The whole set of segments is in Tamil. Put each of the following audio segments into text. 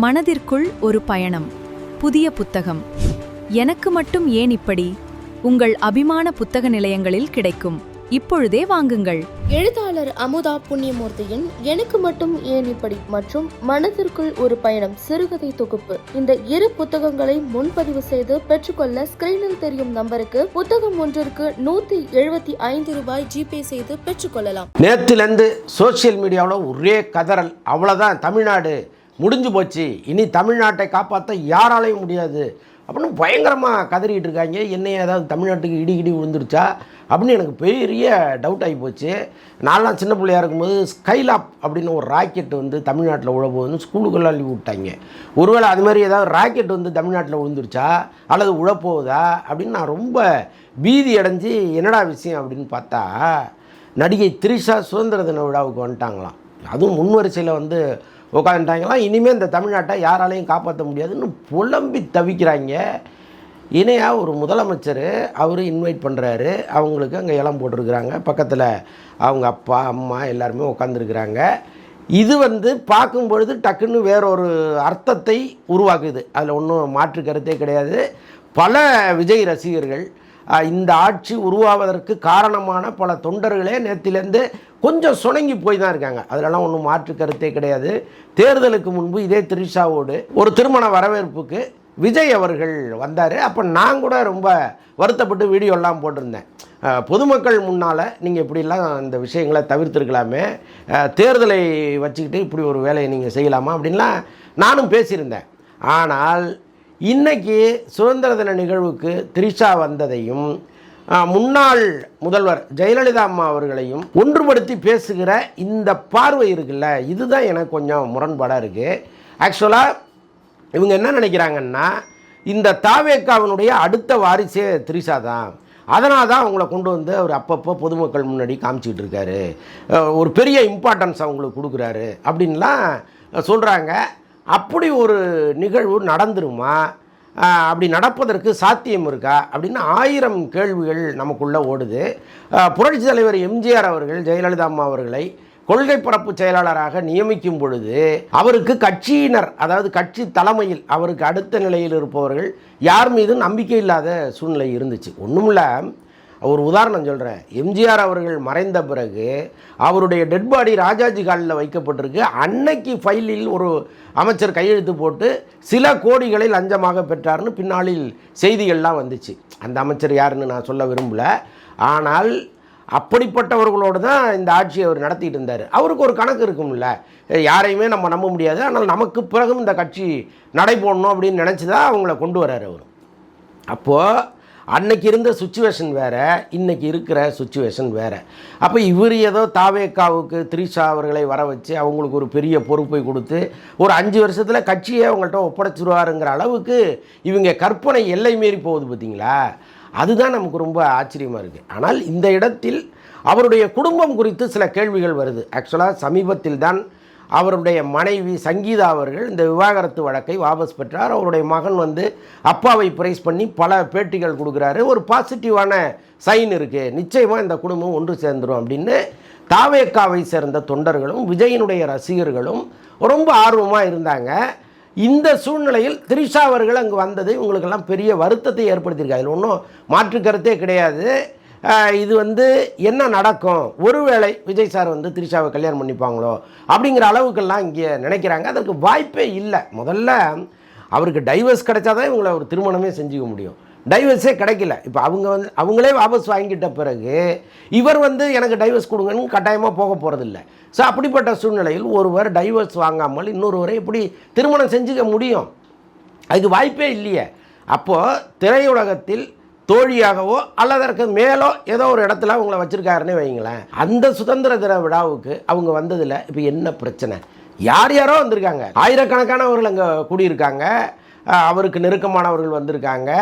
மனதிற்குள் ஒரு பயணம். புதிய புத்தகம். எனக்கு மட்டும் ஏன் இப்படி? உங்கள் அபிமான புத்தக நிலையங்களில் கிடைக்கும். இப்பொழுதே வாங்குங்கள். எழுத்தாளர் அமுதா புண்ணியமூர்த்தியின் எனக்கு மட்டும் ஏன் இப்படி மற்றும் மனதிற்குள் ஒரு பயணம் சிறுகதை தொகுப்பு, இந்த இரு புத்தகங்களை முன்பதிவு செய்து பெற்றுக்கொள்ள ஸ்கிரீனில் தெரியும் நம்பருக்கு புத்தகம் ஒன்றிற்கு ₹175 ஜிபே செய்து பெற்றுக்கொள்ளலாம். நேற்றிலிருந்து சோசியல் மீடியாவில் ஒரே கதறல். அவ்வளோதான், தமிழ்நாடு முடிஞ்சு போச்சு, இனி தமிழ்நாட்டை காப்பாற்ற யாராலையும் முடியாது அப்படின்னு பயங்கரமாக கதறிட்டு இருக்காங்க. என்னைய ஏதாவது தமிழ்நாட்டுக்கு இடி விழுந்துருச்சா அப்படின்னு எனக்கு பெரிய டவுட் ஆகி போச்சு. நான்லாம் சின்ன பிள்ளையாக இருக்கும்போது ஸ்கைலாப் அப்படின்னு ஒரு ராக்கெட் வந்து தமிழ்நாட்டில் விழ போகுதுன்னு ஸ்கூலுக்குள்ளே அள்ளி விட்டாங்க. ஒருவேளை அது மாதிரி ஏதாவது ராக்கெட் வந்து தமிழ்நாட்டில் விழுந்துருச்சா அல்லது உழப்போகுதா அப்படின்னு நான் ரொம்ப பீதி அடைஞ்சு என்னடா விஷயம் அப்படின்னு பார்த்தா, நடிகை த்ரிஷா சுதந்திர தின விழாவுக்கு வந்துட்டாங்களாம். அதுவும் முன்வரிசையில் வந்து உட்காந்துட்டாங்களாம். இனிமேல் இந்த தமிழ்நாட்டை யாராலையும் காப்பாற்ற முடியாதுன்னு புலம்பி தவிக்கிறாங்க. இணையாக ஒரு முதலமைச்சர் அவர் இன்வைட் பண்ணுறாரு. அவங்களுக்கு அங்கே இளம் போட்டிருக்கிறாங்க. பக்கத்தில் அவங்க அப்பா அம்மா எல்லாருமே உட்காந்துருக்குறாங்க. இது வந்து பார்க்கும் பொழுது டக்குன்னு வேறொரு அர்த்தத்தை உருவாக்குது. அதில் ஒன்றும் மாற்று கருத்தே கிடையாது. பல விஜய் ரசிகர்கள் இந்த ஆட்சி உருவாவதற்கு காரணமான பல தொண்டர்களே நேற்றிலேருந்து கொஞ்சம் சுணங்கி போய் தான் இருக்காங்க. அதிலெல்லாம் ஒன்றும் மாற்று கருத்தே கிடையாது. தேர்தலுக்கு முன்பு இதே த்ரிஷாவோடு ஒரு திருமண வரவேற்புக்கு விஜய் அவர்கள் வந்தார். அப்போ நான் கூட ரொம்ப வருத்தப்பட்டு வீடியோலாம் போட்டிருந்தேன். பொதுமக்கள் முன்னால் நீங்கள் இப்படிலாம் இந்த விஷயங்களை தவிர்த்துருக்கலாமே, தேர்தலை வச்சுக்கிட்டு இப்படி ஒரு வேலையை நீங்கள் செய்யலாமா அப்படின்லாம் நானும் பேசியிருந்தேன். ஆனால் இன்றைக்கி சுதந்திர தின நிகழ்வுக்கு த்ரிஷா வந்ததையும் முன்னாள் முதல்வர் ஜெயலலிதா அம்மா அவர்களையும் ஒன்றுபடுத்தி பேசுகிற இந்த பார்வை இருக்குல்ல, இதுதான் எனக்கு கொஞ்சம் முரண்பாடாக இருக்குது. ஆக்சுவலாக இவங்க என்ன நினைக்கிறாங்கன்னா, இந்த தாவேக்காவினுடைய அடுத்த வாரிசே த்ரிஷா தான், அதனால தான் அவங்கள கொண்டு வந்து அவர் அப்பப்போ பொதுமக்கள் முன்னாடி காமிச்சிக்கிட்டு இருக்காரு, ஒரு பெரிய இம்பார்ட்டன்ஸ் அவங்களுக்கு கொடுக்குறாரு அப்படின்லாம் சொல்கிறாங்க. அப்படி ஒரு நிகழ்வு நடந்துருமா, அப்படி நடப்பதற்கு சாத்தியம் இருக்கா அப்படின்னு 1000 கேள்விகள் நமக்குள்ளே ஓடுது. புரட்சி தலைவர் எம்ஜிஆர் அவர்கள் ஜெயலலிதா அம்மா அவர்களை கொள்கை பரப்பு செயலாளராக நியமிக்கும் பொழுது அவருக்கு கட்சியினர், அதாவது கட்சி தலைமையில் அவருக்கு அடுத்த நிலையில் இருப்பவர்கள் யார் மீதும் நம்பிக்கை இல்லாத சூழ்நிலை இருந்துச்சு. ஒன்றுமில்ல, ஒரு உதாரணம் சொல்கிறேன். எம்ஜிஆர் அவர்கள் மறைந்த பிறகு அவருடைய டெட் பாடி ராஜாஜி ஹாலில் வைக்கப்பட்டிருக்கு. அன்னைக்கு ஃபைலில் ஒரு அமைச்சர் கையெழுத்து போட்டு சில கோடிகளை லஞ்சமாக பெற்றார்னு பின்னாளில் செய்திகள்லாம் வந்துச்சு. அந்த அமைச்சர் யாருன்னு நான் சொல்ல விரும்பலை. ஆனால் அப்படிப்பட்டவர்களோடு தான் இந்த ஆட்சியை அவர் நடத்திட்டு இருந்தார். அவருக்கு ஒரு கணக்கு இருக்கும்ல, யாரையுமே நம்ம நம்ப முடியாது, ஆனால் நமக்கு பிறகும் இந்த கட்சி நடைபோடணும் அப்படின்னு நினச்சி தான் அவங்கள கொண்டு வர்றார் அவர். அப்போது அன்னைக்கு இருந்த சுச்சுவேஷன் வேறு, இன்றைக்கி இருக்கிற சுச்சுவேஷன் வேறு. அப்போ இவர் ஏதோ தாவேக்காவுக்கு த்ரிஷா அவர்களை வர வச்சு அவங்களுக்கு ஒரு பெரிய பொறுப்பை கொடுத்து ஒரு 5 வருஷத்தில் கட்சியை அவங்கள்ட்ட ஒப்படைச்சிருவாருங்கிற அளவுக்கு இவங்க கற்பனை எல்லை மீறி போகுது பார்த்தீங்களா? அதுதான் நமக்கு ரொம்ப ஆச்சரியமாக இருக்குது. ஆனால் இந்த இடத்தில் அவருடைய குடும்பம் குறித்து சில கேள்விகள் வருது. ஆக்சுவலாக சமீபத்தில் தான் அவருடைய மனைவி சங்கீதா அவர்கள் இந்த விவாகரத்து வழக்கை வாபஸ் பெற்றார். அவருடைய மகன் வந்து அப்பாவை பிரைஸ் பண்ணி பல பேட்டிகள் கொடுக்குறாரு. ஒரு பாசிட்டிவான சைன் இருக்குது, நிச்சயமாக இந்த குடும்பம் ஒன்று சேர்ந்துடும் அப்படின்னு தாவேக்காவை சேர்ந்த தொண்டர்களும் விஜயினுடைய ரசிகர்களும் ரொம்ப ஆர்வமாக இருந்தாங்க. இந்த சூழ்நிலையில் த்ரிஷா அவர்கள் அங்கே வந்தது இவங்களுக்கெல்லாம் பெரிய வருத்தத்தை ஏற்படுத்தியிருக்காங்க. அதில் ஒன்றும் மாற்று கருத்தே கிடையாது. இது வந்து என்ன நடக்கும், ஒருவேளை விஜய் சார் வந்து த்ரிஷாவை கல்யாணம் பண்ணிப்பாங்களோ அப்படிங்கிற அளவுக்கெல்லாம் இங்கே நினைக்கிறாங்க. அதற்கு வாய்ப்பே இல்லை. முதல்ல அவருக்கு டைவர்ஸ் கிடைச்சாதான் இவங்களை ஒரு திருமணமே செஞ்சுக்க முடியும். டைவர்ஸே கிடைக்கல. இப்போ அவங்களே வாபஸ் வாங்கிட்ட பிறகு இவர் வந்து எனக்கு டைவர்ஸ் கொடுங்கன்னு கட்டாயமாக போக போகிறதில்ல. ஸோ அப்படிப்பட்ட சூழ்நிலையில் ஒருவர் டைவர்ஸ் வாங்காமல் இன்னொருவரை எப்படி திருமணம் செஞ்சுக்க முடியும்? அதுக்கு வாய்ப்பே இல்லையே. அப்போது திரையுலகத்தில் தோழியாகவோ அல்லதற்கு மேலோ ஏதோ ஒரு இடத்துல அவங்கள வச்சுருக்காருன்னே வைங்களேன். அந்த சுதந்திர தின விழாவுக்கு அவங்க வந்ததில் இப்போ என்ன பிரச்சனை? யாரோ வந்திருக்காங்க, ஆயிரக்கணக்கானவர்கள் அங்கே கூடியிருக்காங்க. அவருக்கு நெருக்கமானவர்கள் வந்திருக்காங்க,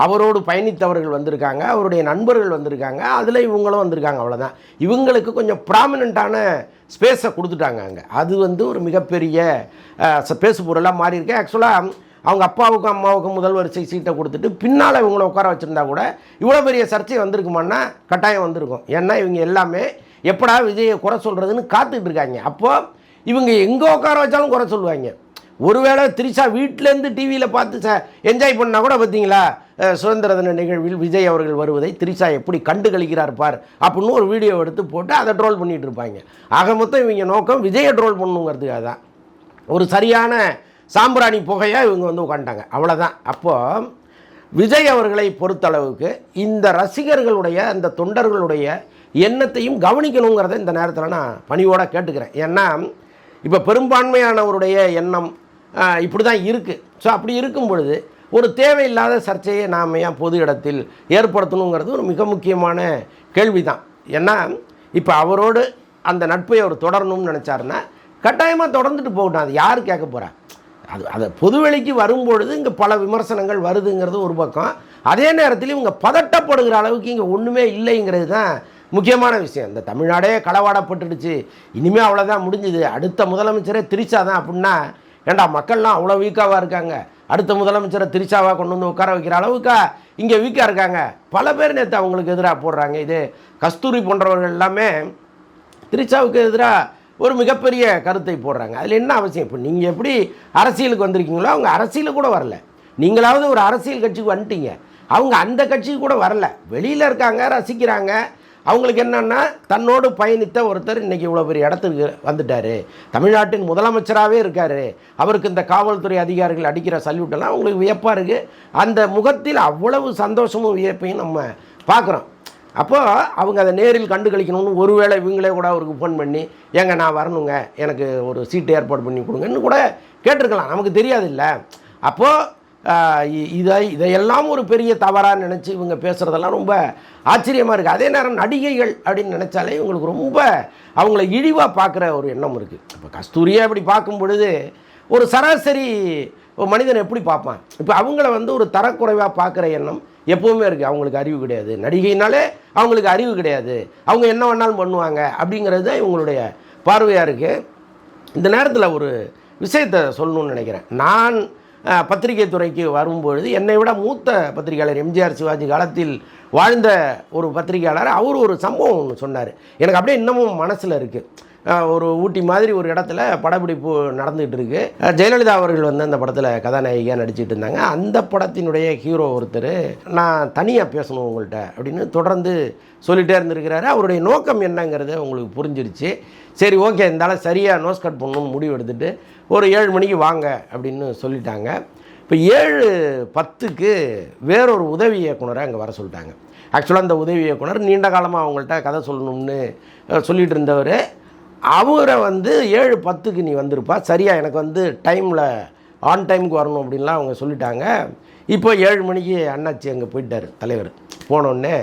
அவரோடு பயணித்தவர்கள் வந்திருக்காங்க, அவருடைய நண்பர்கள் வந்திருக்காங்க, அதில் இவங்களும் வந்திருக்காங்க. அவ்வளோதான். இவங்களுக்கு கொஞ்சம் ப்ராமினெண்ட்டான ஸ்பேஸை கொடுத்துட்டாங்க அங்கே. அது வந்து ஒரு மிகப்பெரிய பேசு பொருளாக மாறி இருக்கு. ஆக்சுவலாக அவங்க அப்பாவுக்கும் அம்மாவுக்கும் முதல் வரிசை சீட்டை கொடுத்துட்டு பின்னால் இவங்களை உட்கார வச்சுருந்தா கூட இவ்வளோ பெரிய சர்ச்சை வந்திருக்குமான்னா கட்டாயம் வந்திருக்கும். ஏன்னா இவங்க எல்லாமே எப்படா விஜயை குறை சொல்கிறதுன்னு காத்துக்கிட்டு இருக்காங்க. அப்போது இவங்க எங்கே உட்கார வச்சாலும் குறை சொல்லுவாங்க. ஒருவேளை திரிஷா வீட்டிலேருந்து டிவியில் பார்த்து என்ஜாய் பண்ணால் கூட பார்த்தீங்களா, சுதந்திர தின நிகழ்வில் விஜய் அவர்கள் வருவதை திரிஷா எப்படி கண்டு கழிக்கிறார் பார் அப்படின்னு ஒரு வீடியோ எடுத்து போட்டு அதை ட்ரோல் பண்ணிகிட்டு இருப்பாங்க. ஆக மொத்தம் இவங்க நோக்கம் விஜயை ட்ரோல் பண்ணுங்கிறதுக்காக தான். ஒரு சரியான சாம்பிராணி புகையாக இவங்க வந்து உட்காந்துட்டாங்க, அவ்வளோதான். அப்போது விஜய் அவர்களை பொறுத்தளவுக்கு இந்த ரசிகர்களுடைய அந்த தொண்டர்களுடைய எண்ணத்தையும் கவனிக்கணுங்கிறத இந்த நேரத்தில் நான் பணிவோடு கேட்டுக்கிறேன். ஏன்னா இப்போ பெரும்பான்மையானவருடைய எண்ணம் இப்படி தான் இருக்குது. ஸோ அப்படி இருக்கும் பொழுது ஒரு தேவையில்லாத சர்ச்சையை நாம் ஏன் பொது இடத்தில் ஏற்படுத்தணுங்கிறது ஒரு மிக முக்கியமான கேள்வி தான். ஏன்னா இப்போ அவரோடு அந்த நட்பை அவர் தொடரணும்னு நினச்சாருன்னா கட்டாயமாக தொடர்ந்துட்டு போகட்டும், அது யார் கேட்க போகிறா? அது பொதுவெளிக்கு வரும்பொழுது இங்கே பல விமர்சனங்கள் வருதுங்கிறது ஒரு பக்கம். அதே நேரத்தில் இவங்க பதட்டப்படுகிற அளவுக்கு இங்கே ஒன்றுமே இல்லைங்கிறது தான் முக்கியமான விஷயம். இந்த தமிழ்நாடே களவாடப்பட்டுடுச்சு, இனிமேல் அவ்வளோதான் முடிஞ்சுது, அடுத்த முதலமைச்சரே திரிஷா தான் அப்படின்னா, ஏண்டா மக்கள்லாம் அவ்வளோ வீக்காவாக இருக்காங்க, அடுத்த முதலமைச்சரை திரிஷாவாக கொண்டு வந்து உட்கார வைக்கிற அளவுக்கா இங்கே வீக்காக இருக்காங்க? பல பேர் நேற்று அவங்களுக்கு எதிராக போடுறாங்க. இது கஸ்தூரி போன்றவர்கள் எல்லாமே திரிஷாவுக்கு எதிராக ஒரு மிகப்பெரிய கருத்தை போடுறாங்க. அதில் என்ன அவசியம்? இப்போ நீங்கள் எப்படி அரசியலுக்கு வந்திருக்கீங்களோ அவங்க அரசியலுக்கு கூட வரல. நீங்களாவது ஒரு அரசியல் கட்சிக்கு வந்துட்டீங்க, அவங்க அந்த கட்சிக்கு கூட வரல, வெளியில் இருக்காங்க, ரசிக்கிறாங்க. அவங்களுக்கு என்னென்னா தன்னோடு பயணித்த ஒருத்தர் இன்றைக்கி இவ்வளோ பெரிய இடத்துக்கு வந்துட்டார், தமிழ்நாட்டின் முதலமைச்சராகவே இருக்கார், அவருக்கு இந்த காவல்துறை அதிகாரிகள் அடிக்கிற சல்யூட்டெல்லாம் அவங்களுக்கு வியப்பாக இருக்குது. அந்த முகத்தில் அவ்வளவு சந்தோஷமும் வியப்பையும் நம்ம பார்க்குறோம். அப்போது அவங்க அதை நேரில் கண்டு கழிக்கணும்னு ஒருவேளை இவங்களே கூட அவருக்கு ஃபோன் பண்ணி, ஏங்க நான் வரணுங்க, எனக்கு ஒரு சீட்டு ஏற்பாடு பண்ணி கொடுங்கன்னு கூட கேட்டிருக்கலாம், நமக்கு தெரியாது இல்லை. அப்போது இதையெல்லாம் ஒரு பெரிய தவறாக நினச்சி இவங்க பேசுகிறதெல்லாம் ரொம்ப ஆச்சரியமாக இருக்குது. அதே நேரம் நடிகைகள் அப்படின்னு நினச்சாலே இவங்களுக்கு ரொம்ப அவங்கள இழிவாக பார்க்குற ஒரு எண்ணம் இருக்குது. இப்போ கஸ்தூரியை அப்படி பார்க்கும் பொழுது ஒரு சராசரி ஒரு மனிதன் எப்படி பார்ப்பான்? இப்போ அவங்கள வந்து ஒரு தரக்குறைவாக பார்க்குற எண்ணம் எப்போவுமே இருக்குது. அவங்களுக்கு அறிவு கிடையாது, நடிகைனாலே அவங்களுக்கு அறிவு கிடையாது, அவங்க என்ன வேணாலும் பண்ணுவாங்க அப்படிங்கிறது தான் இவங்களுடைய பார்வையாக இருக்குது. இந்த நேரத்தில் ஒரு விஷயத்தை சொல்லணும்னு நினைக்கிறேன். நான் பத்திரிகை துறைக்கு வரும்பொழுது என்னை விட மூத்த பத்திரிகையாளர் எம்ஜிஆர் சிவாஜி காலத்தில் வாழ்ந்த ஒரு பத்திரிகையாளர் அவர் ஒரு சம்பவம் ஒன்று சொன்னார், எனக்கு அப்படியே இன்னமும் மனசில் இருக்குது. ஒரு ஊட்டி மாதிரி ஒரு இடத்துல படப்பிடிப்பு நடந்துகிட்டு இருக்கு. ஜெயலலிதா அவர்கள் வந்து அந்த படத்தில் கதாநாயகியாக நடிச்சிட்டு இருந்தாங்க. அந்த படத்தினுடைய ஹீரோ ஒருத்தர், நான் தனியாக பேசணும் உங்கள்கிட்ட அப்படின்னு தொடர்ந்து சொல்லிகிட்டே இருந்திருக்கிறாரு. அவருடைய நோக்கம் என்னங்கிறது உங்களுக்கு புரிஞ்சிருச்சு. சரி, ஓகே, இருந்தாலும் சரியாக நோஸ் கட் பண்ணணும்னு முடிவு எடுத்துகிட்டு ஒரு 7 மணிக்கு வாங்க அப்படின்னு சொல்லிட்டாங்க. இப்போ 7:10க்கு வேறொரு உதவி இயக்குனரை அங்கே வர சொல்லிட்டாங்க. ஆக்சுவலாக அந்த உதவி இயக்குனர் நீண்ட காலமாக அவங்கள்ட்ட கதை சொல்லணும்னு சொல்லிகிட்டு இருந்தவர், அவரை வந்து 7:10க்கு நீ வந்திருப்பா, சரியாக எனக்கு வந்து டைமில் ஆன் டைமுக்கு வரணும் அப்படின்லாம் அவங்க சொல்லிட்டாங்க. இப்போ 7 மணிக்கு அண்ணாச்சி அங்கே போயிட்டார் தலைவர். போனோடனே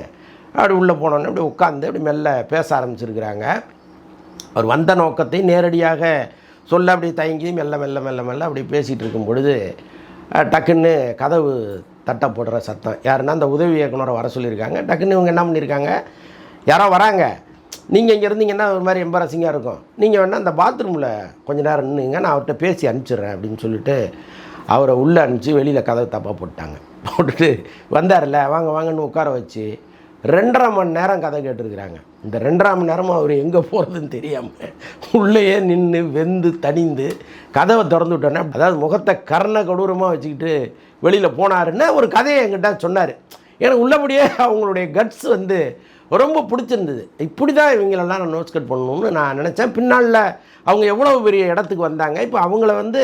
அப்படி உள்ளே போனோடனே அப்படி உட்காந்து அப்படி மெல்ல பேச ஆரம்பிச்சிருக்கிறாங்க. அவர் வந்த நோக்கத்தை நேரடியாக சொல்ல அப்படி தயங்கி மெல்ல மெல்ல மெல்ல மெல்ல அப்படி பேசிகிட்டு இருக்கும் பொழுது டக்குன்னு கதவு தட்ட போடுற சத்தம். யாருன்னா அந்த உதவி இயக்குனரை வர சொல்லியிருக்காங்க. டக்குன்னு இவங்க என்ன பண்ணியிருக்காங்க, யாரோ வராங்க, நீங்கள் இங்கே இருந்தீங்கன்னா ஒரு மாதிரி எம்பரசிங்காக இருக்கும், நீங்கள் வேணால் அந்த பாத்ரூமில் கொஞ்சம் நேரம் நின்றுங்க, நான் அவர்கிட்ட பேசி அனுப்பிச்சிடுறேன் அப்படின்னு சொல்லிட்டு அவரை உள்ளே அனுப்பிச்சி வெளியில் கதவை தப்பாக போட்டாங்க. போட்டுட்டு வந்தார்ல, வாங்க வாங்கன்னு உட்கார வச்சு 2.5 மணி நேரம் கதை கேட்டுருக்குறாங்க. இந்த 2.5 மணி நேரமும் அவர் எங்கே போகிறதுன்னு தெரியாமல் உள்ளேயே நின்று வெந்து தணிந்து கதவை திறந்து விட்டோன்னே, அதாவது முகத்தை கர்ண கொடூரமாக வச்சுக்கிட்டு வெளியில் போனாருன்னு ஒரு கதையை என்கிட்ட சொன்னார். எனக்கு உள்ளபடியே அவங்களுடைய கட்ஸ் வந்து ரொம்ப பிடிச்சிருந்தது. இப்படி தான் இவங்களெல்லாம் நான் நோட்ஸ் கட் பண்ணணும்னு நான் நினச்சேன். பின்னால் அவங்க எவ்வளோ பெரிய இடத்துக்கு வந்தாங்க. இப்போ அவங்கள வந்து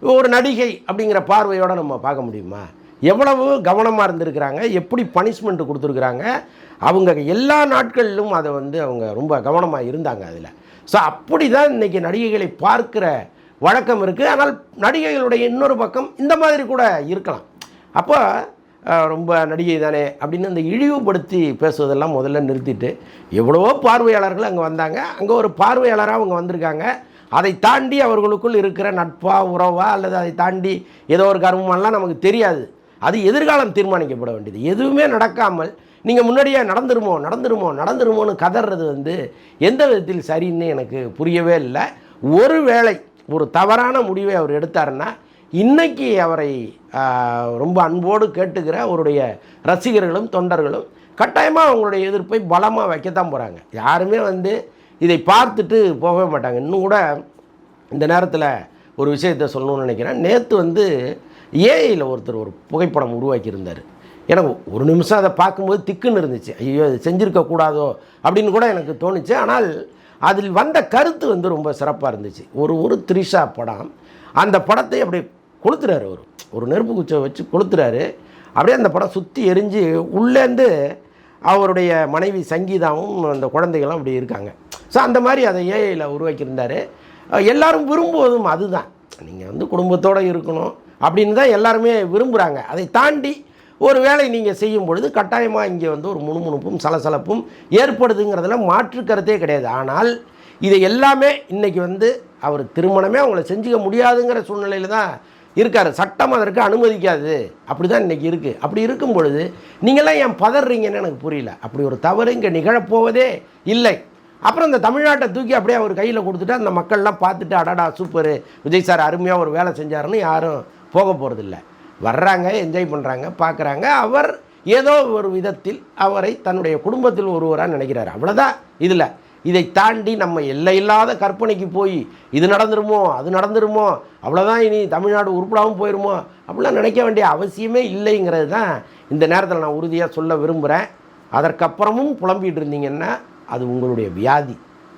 ஒரு நடிகை அப்படிங்கிற பார்வையோடு நம்ம பார்க்க முடியுமா? எவ்வளவு கவனமாக இருந்திருக்கிறாங்க, எப்படி பனிஷ்மெண்ட்டு கொடுத்துருக்குறாங்க. அவங்க எல்லா நாட்களிலும் அதை வந்து அவங்க ரொம்ப கவனமாக இருந்தாங்க அதில். ஸோ அப்படி தான் இன்றைக்கி நடிகைகளை பார்க்குற வழக்கம் இருக்குது. ஆனால் நடிகைகளுடைய இன்னொரு பக்கம் இந்த மாதிரி கூட இருக்கலாம். அப்போ ரொம்ப நடிகை தானே அப்படின்னு அந்த இழிவுபடுத்தி பேசுவதெல்லாம் முதல்ல நிறுத்திட்டு, எவ்வளவோ பார்வையாளர்கள் அங்கே வந்தாங்க, அங்கே ஒரு பார்வையாளராக அவங்க வந்திருக்காங்க. அதை தாண்டி அவர்களுக்குள் இருக்கிற நட்பா உறவா அல்லது அதை தாண்டி ஏதோ ஒரு கர்மமெல்லாம் நமக்கு தெரியாது. அது எதிர்காலம் தீர்மானிக்கப்பட வேண்டியது. எதுவுமே நடக்காமல் நீங்கள் முன்னாடியே நடந்துருமோன்னு கதறது வந்து எந்த விதத்தில் சரின்னு எனக்கு புரியவே இல்லை. ஒருவேளை ஒரு தவறான முடிவை அவர் எடுத்தாருன்னா இன்றைக்கி அவரை ரொம்ப அன்போடு கேட்டுக்கிற அவருடைய ரசிகர்களும் தொண்டர்களும் கட்டாயமாக அவங்களுடைய எதிர்ப்பை பலமாக வைக்கத்தான் போகிறாங்க. யாருமே வந்து இதை பார்த்துட்டு போகவே மாட்டாங்க. இன்னும் கூட இந்த நேரத்தில் ஒரு விஷயத்தை சொல்லணும்னு நினைக்கிறேன். நேற்று ஏஐயில் ஒருத்தர் ஒரு புகைப்படம் உருவாக்கியிருந்தார். எனக்கு ஒரு நிமிஷம் அதை பார்க்கும்போது திக்குன்னு இருந்துச்சு. ஐயோ அது செஞ்சுருக்கக்கூடாதோ அப்படின்னு கூட எனக்கு தோணுச்சு. ஆனால் அதில் வந்த கருத்து ரொம்ப சிறப்பாக இருந்துச்சு. ஒரு த்ரிஷா படம், அந்த படத்தை அப்படியே கொளுத்துறாரு, ஒரு நெருப்பு குச்சை வச்சு கொளுத்துறாரு. அப்படியே அந்த படம் சுற்றி எரிஞ்சு உள்ளேருந்து அவருடைய மனைவி சங்கீதாவும் அந்த குழந்தைகளும் அப்படி இருக்காங்க. ஸோ அந்த மாதிரி அதை ஏஐயில் உருவாக்கியிருந்தார். எல்லாரும் விரும்புவதும் அதுதான். நீங்கள் குடும்பத்தோடு இருக்கணும் அப்படின்னு தான் எல்லாருமே விரும்புகிறாங்க. அதை தாண்டி ஒரு வேளை நீங்கள் செய்யும் பொழுது கட்டாயமாக இங்கே ஒரு முணுமுணுப்பும் சலசலப்பும் ஏற்படுதுங்கிறதுல மாற்று கருத்தே கிடையாது. ஆனால் இதை எல்லாமே இன்றைக்கி அவர் திருமணமே அவங்கள செஞ்சுக்க முடியாதுங்கிற சூழ்நிலையில் தான் இருக்கார். சட்டம் அதற்கு அனுமதிக்காது. அப்படி தான் இன்றைக்கி இருக்குது. அப்படி இருக்கும் பொழுது நீங்களாம் ஏன் பதறீங்கன்னு எனக்கு புரியல. அப்படி ஒரு தவறு இங்கே நிகழப்போவதே இல்லை. அப்புறம் இந்த தமிழ்நாட்டை தூக்கி அப்படியே அவர் கையில் கொடுத்துட்டு அந்த மக்கள்லாம் பார்த்துட்டு அடடா சூப்பரு விஜய் சார் அருமையாக ஒரு வேலை செஞ்சாருன்னு யாரும் போக போகிறதில்ல. வர்றாங்க, என்ஜாய் பண்ணுறாங்க, பார்க்குறாங்க. அவர் ஏதோ ஒரு விதத்தில் அவரை தன்னுடைய குடும்பத்தில் ஒருவராக நினைக்கிறார். அவ்வளோதான். இதை தாண்டி நம்ம எல்லையில்லாத கற்பனைக்கு போய் இது நடந்துருமோ அது நடந்துருமோ, அவ்வளோதான் இனி தமிழ்நாடு உருப்படாமல் போயிடுமோ அப்படிலாம் நினைக்க வேண்டிய அவசியமே இல்லைங்கிறது தான் இந்த நேரத்தில் நான் உறுதியாக சொல்ல விரும்புகிறேன். அதற்கப்புறமும் புலம்பிகிட்டு இருந்தீங்கன்னா அது உங்களுடைய வியாதி.